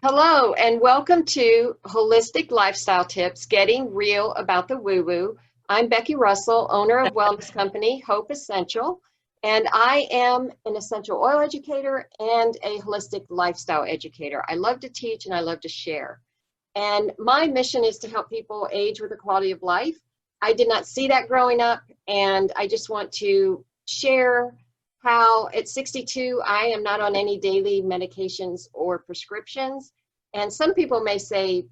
Hello, and welcome to Holistic Lifestyle Tips, Getting Real About the Woo-Woo. I'm Becky Russell, owner of wellness company Hope Essential, and I am an essential oil educator and a holistic lifestyle educator. I love to teach and I love to share. And my mission is to help people age with a quality of life. I did not see that growing up, and I just want to share how at 62, I am not on any daily medications or prescriptions. And some people may say,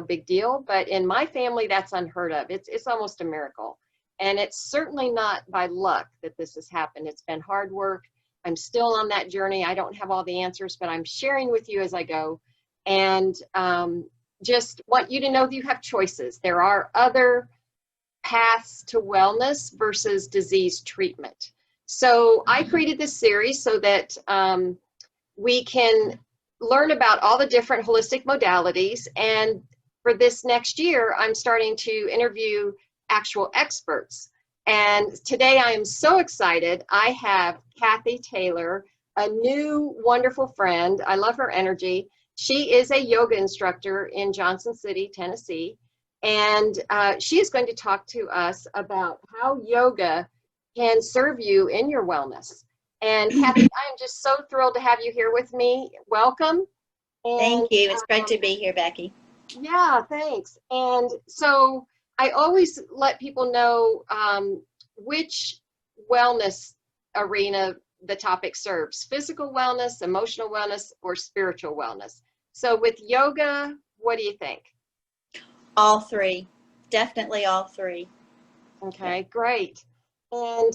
big deal, but in my family, that's unheard of. It's almost a miracle. And it's certainly not by luck that this has happened. It's been hard work. I'm still on that journey. I don't have all the answers, but I'm sharing with you as I go. And just want you to know that you have choices. There are other paths to wellness versus disease treatment. So I created this series so that we can learn about all the different holistic modalities. And for this next year, I'm starting to interview actual experts. And today I am so excited. I have Cathy Taylor, a new wonderful friend. I love her energy. She is a yoga instructor in Johnson City, Tennessee. And she is going to talk to us about how yoga can serve you in your wellness. And Cathy, I am just so thrilled to have you here with me. Welcome. And, thank you. It's great to be here, Becky. Yeah, thanks. And so I always let people know which wellness arena the topic serves: physical wellness, emotional wellness, or spiritual wellness. So with yoga, what do you think? All three. Definitely all three. Okay, great. And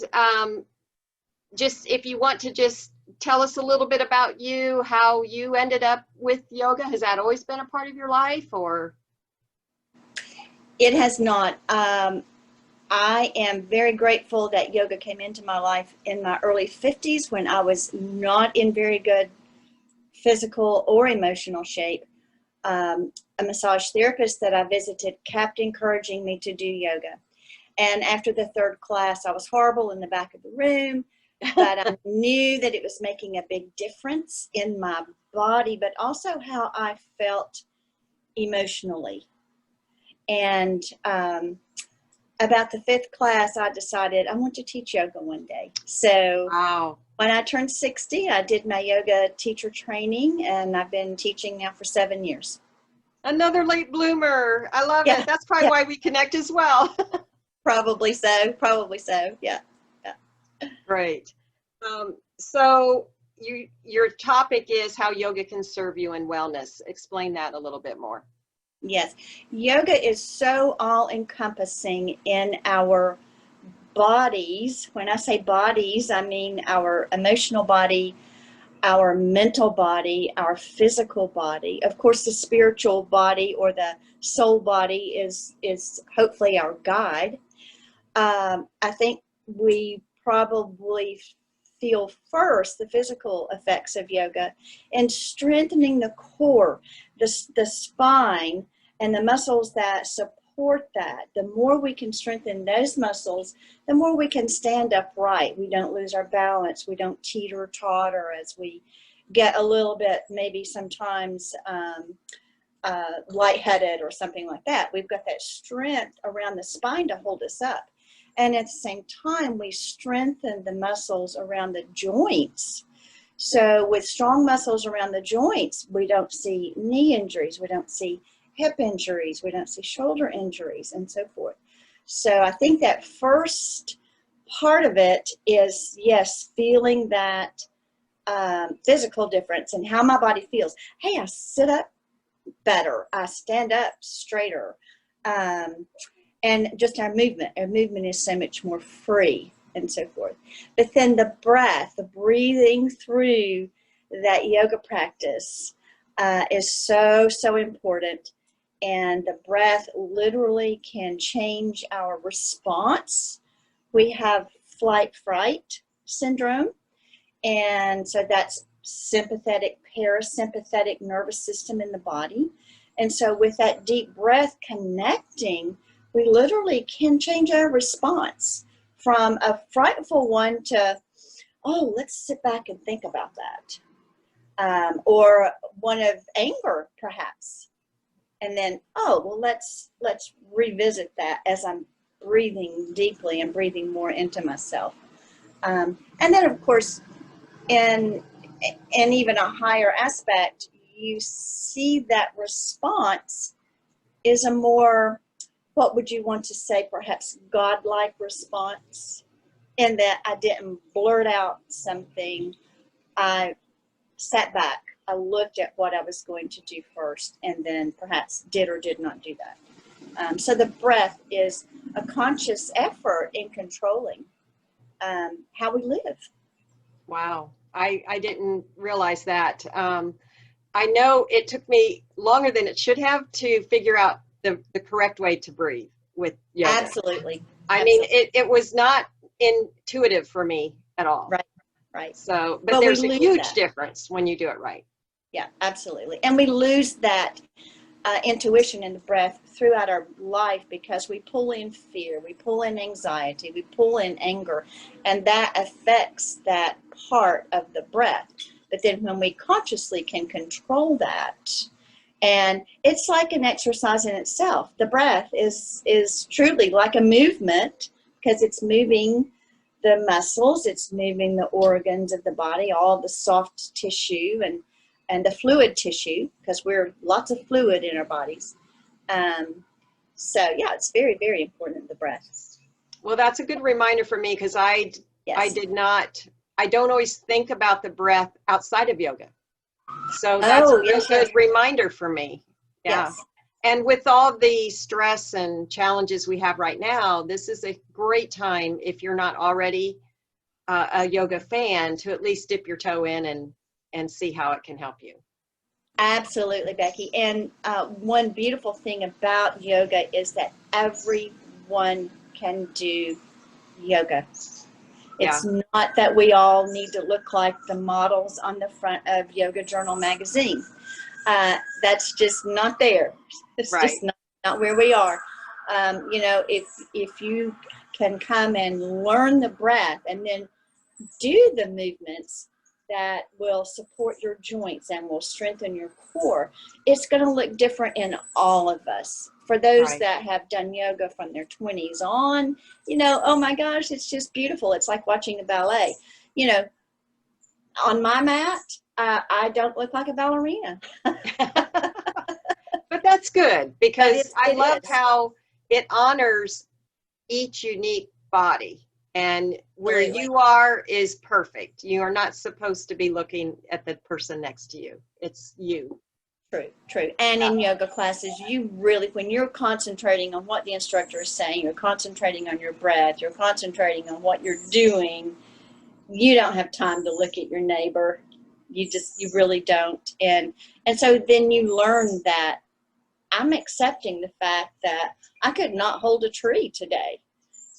just if you want to just tell us a little bit about you, how you ended up with yoga. Has that always been a part of your life, or? It has not. I am very grateful that yoga came into my life in my early 50s when I was not in very good physical or emotional shape. A massage therapist that I visited kept encouraging me to do yoga. And after the third class, I was horrible in the back of the room, but I knew that it was making a big difference in my body, but also how I felt emotionally. And about the fifth class, I decided I want to teach yoga one day. So Wow. When I turned 60, I did my yoga teacher training, and I've been teaching now for 7 years. Another late bloomer. I love it. That's probably why we connect as well. Probably so. Probably so. Yeah. Great. So your topic is how yoga can serve you in wellness. Explain that a little bit more. Yes. Yoga is so all-encompassing in our bodies. When I say bodies, I mean our emotional body, our mental body, our physical body. Of course, the spiritual body or the soul body is hopefully our guide. I think we probably feel first the physical effects of yoga and strengthening the core, the spine, and the muscles that support that. The more we can strengthen those muscles, the more we can stand upright. We don't lose our balance. We don't teeter totter as we get a little bit, maybe sometimes lightheaded or something like that. We've got that strength around the spine to hold us up. And at the same time, we strengthen the muscles around the joints. So with strong muscles around the joints, we don't see knee injuries, we don't see hip injuries, we don't see shoulder injuries, and so forth. So I think that first part of it is, yes, feeling that physical difference and how my body feels. Hey, I sit up better, I stand up straighter. And just our movement is so much more free and so forth. But then the breath, the breathing through that yoga practice is so, so important. And the breath literally can change our response. We have flight-fright syndrome. And so that's sympathetic, parasympathetic nervous system in the body. And so with that deep breath connecting, we literally can change our response from a frightful one to, oh, let's sit back and think about that. or one of anger, perhaps. And then, oh, well, let's revisit that as I'm breathing deeply and breathing more into myself. And then, of course, in even a higher aspect, you see that response is a more, what would you want to say, perhaps godlike response, in that I didn't blurt out something. I sat back, I looked at what I was going to do first, and then perhaps did or did not do that. So the breath is a conscious effort in controlling how we live. Wow. I didn't realize that. I know it took me longer than it should have to figure out the correct way to breathe with yoga. Absolutely. I mean, it was not intuitive for me at all. Right, right. So, but there's a huge difference when you do it right. Yeah, absolutely. And we lose that intuition in the breath throughout our life because we pull in fear, we pull in anxiety, we pull in anger, and that affects that part of the breath. But then when we consciously can control that, and it's like an exercise in itself. The breath is truly like a movement because it's moving the muscles, it's moving the organs of the body, all the soft tissue and the fluid tissue, because we're lots of fluid in our bodies. So yeah, it's very, very important, the breath. Well, that's a good reminder for me because I don't always think about the breath outside of yoga. So that's a real good reminder for me. Yeah. Yes. And with all the stress and challenges we have right now, this is a great time, if you're not already a yoga fan, to at least dip your toe in and see how it can help you. Absolutely, Becky. And one beautiful thing about yoga is that everyone can do yoga. It's not that we all need to look like the models on the front of Yoga Journal magazine. That's just not there. It's just not where we are. You know, if you can come and learn the breath and then do the movements that will support your joints and will strengthen your core, it's going to look different in all of us. For those that have done yoga from their 20s on, you know, oh my gosh, it's just beautiful. It's like watching a ballet. You know, on my mat, I don't look like a ballerina. But that's good because I love how it honors each unique body. And where you are is perfect. You are not supposed to be looking at the person next to you. It's you. True, true. And in yoga classes, you really, when you're concentrating on what the instructor is saying, you're concentrating on your breath, you're concentrating on what you're doing, you don't have time to look at your neighbor. You really don't. And so then you learn that I'm accepting the fact that I could not hold a tree today.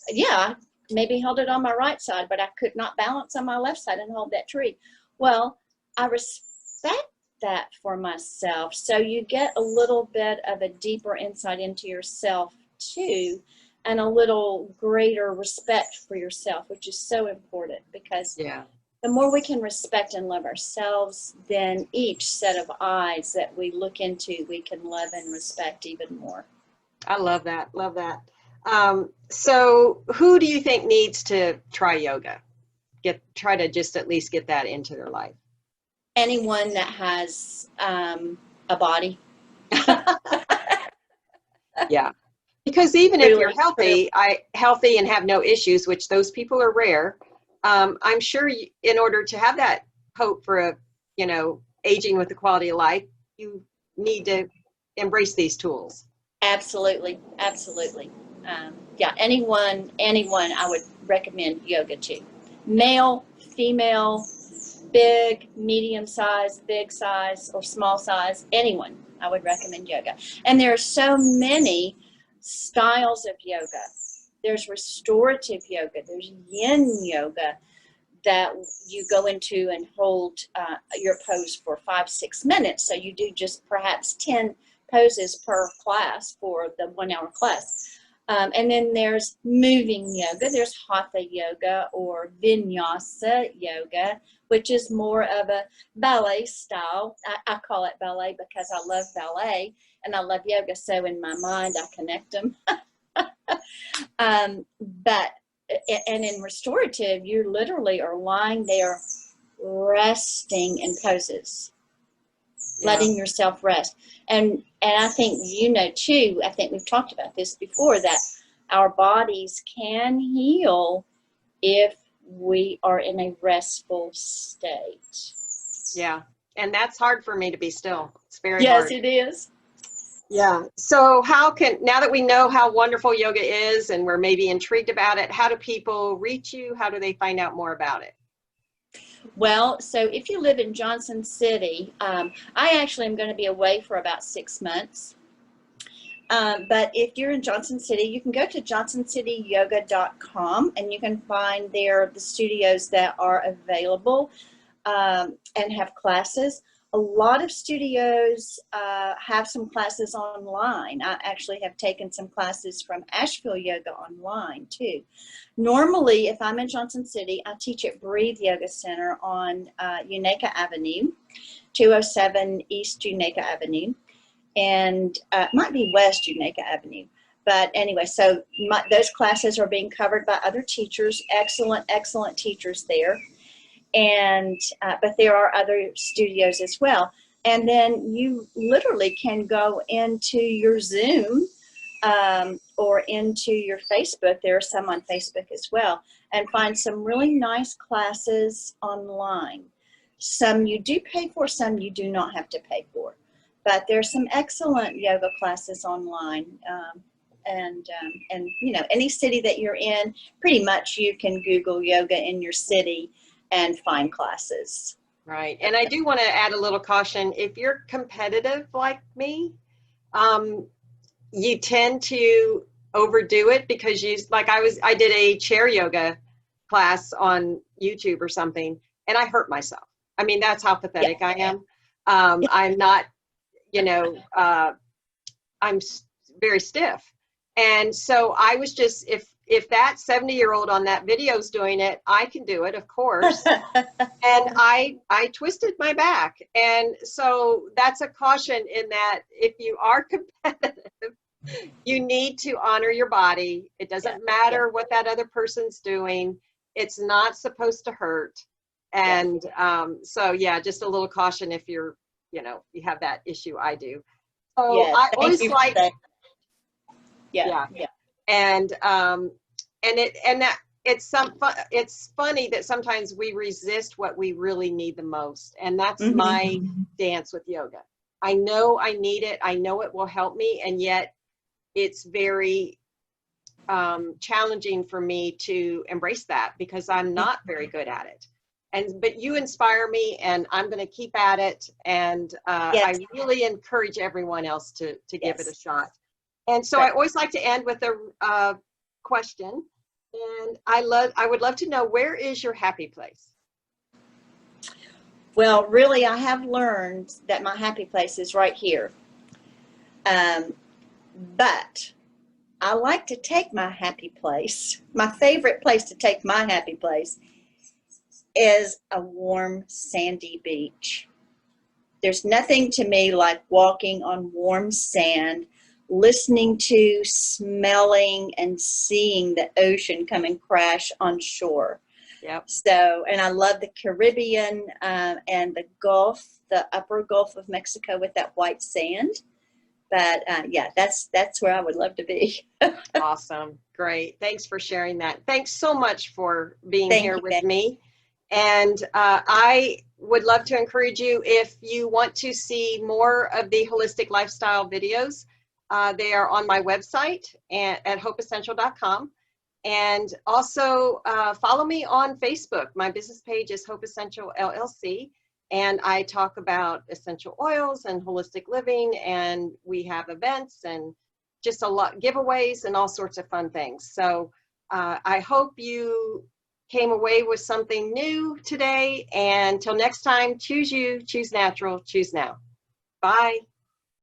Yeah, maybe held it on my right side, but I could not balance on my left side and hold that tree. Well, I respect that for myself. So you get a little bit of a deeper insight into yourself too, and a little greater respect for yourself, which is so important because the more we can respect and love ourselves, then each set of eyes that we look into, we can love and respect even more. I love that. Love that. So who do you think needs to try yoga? Try to just at least get that into their life. Anyone that has a body. Yeah. Because even if you're healthy and have no issues, which those people are rare, I'm sure in order to have that hope for aging with the quality of life, you need to embrace these tools. Absolutely. Absolutely. Anyone I would recommend yoga to. Male, female, big, medium size, big size, or small size, anyone I would recommend yoga. And there are so many styles of yoga. There's restorative yoga, there's yin yoga that you go into and hold your pose for 5-6 minutes. So you do just perhaps 10 poses per class for the 1 hour class. And then there's moving yoga. There's hatha yoga or vinyasa yoga, which is more of a ballet style. I call it ballet because I love ballet and I love yoga. So in my mind, I connect them. But and in restorative, you literally are lying there resting in poses, letting yourself rest. And I think you know too, I think we've talked about this before, that our bodies can heal if we are in a restful state. Yeah. And that's hard for me to be still. It's very Yes, hard. it is. Yeah. So now that we know how wonderful yoga is and we're maybe intrigued about it, how do people reach you? How do they find out more about it? Well, so if you live in Johnson City, I actually am going to be away for about 6 months. But if you're in Johnson City, you can go to johnsоncityyoga.com and you can find there the studios that are available and have classes. A lot of studios have some classes online. I actually have taken some classes from Asheville Yoga online too. Normally, if I'm in Johnson City, I teach at Breathe Yoga Center on Unaka Avenue, 207 East Unaka Avenue, and it might be West Unaka Avenue. But anyway, so those classes are being covered by other teachers, excellent teachers there. And but there are other studios as well. And then you literally can go into your Zoom or into your Facebook. There are some on Facebook as well, and find some really nice classes online. Some you do pay for, some you do not have to pay for. But there's some excellent yoga classes online. And you know, any city that you're in, pretty much you can Google yoga in your city and find classes. Right. And I do want to add a little caution. If you're competitive like me, you tend to overdo it because I did a chair yoga class on YouTube or something, and I hurt myself. I mean, that's how pathetic I am. I'm not, I'm very stiff. And so I was just, if that 70-year-old on that video is doing it, I can do it, of course. And I twisted my back. And so that's a caution in that if you are competitive, you need to honor your body. It doesn't matter what that other person's doing. It's not supposed to hurt. And so, yeah, just a little caution if you're, you have that issue. I do. So I always like, and it's funny that sometimes we resist what we really need the most. And that's my dance with yoga. I know I need it. I know it will help me. And yet it's very challenging for me to embrace that because I'm not very good at it. But you inspire me, and I'm going to keep at it. And I really encourage everyone else to give it a shot. And so I always like to end with a question. And I would love to know, where is your happy place? Well, really, I have learned that my happy place is right here. But I like to take my happy place. My favorite place to take my happy place is a warm, sandy beach. There's nothing to me like walking on warm sand, listening to, smelling, and seeing the ocean come and crash on shore. Yep. So, and I love the Caribbean and the Gulf, the upper Gulf of Mexico with that white sand. But yeah, that's where I would love to be. Awesome. Great. Thanks for sharing that. Thanks so much for being here with me. And I would love to encourage you, if you want to see more of the holistic lifestyle videos, they are on my website at hopeessential.com. And also follow me on Facebook. My business page is Hope Essential LLC. And I talk about essential oils and holistic living, and we have events and just a lot giveaways and all sorts of fun things. So I hope you came away with something new today. And till next time, choose you, choose natural, choose now. Bye.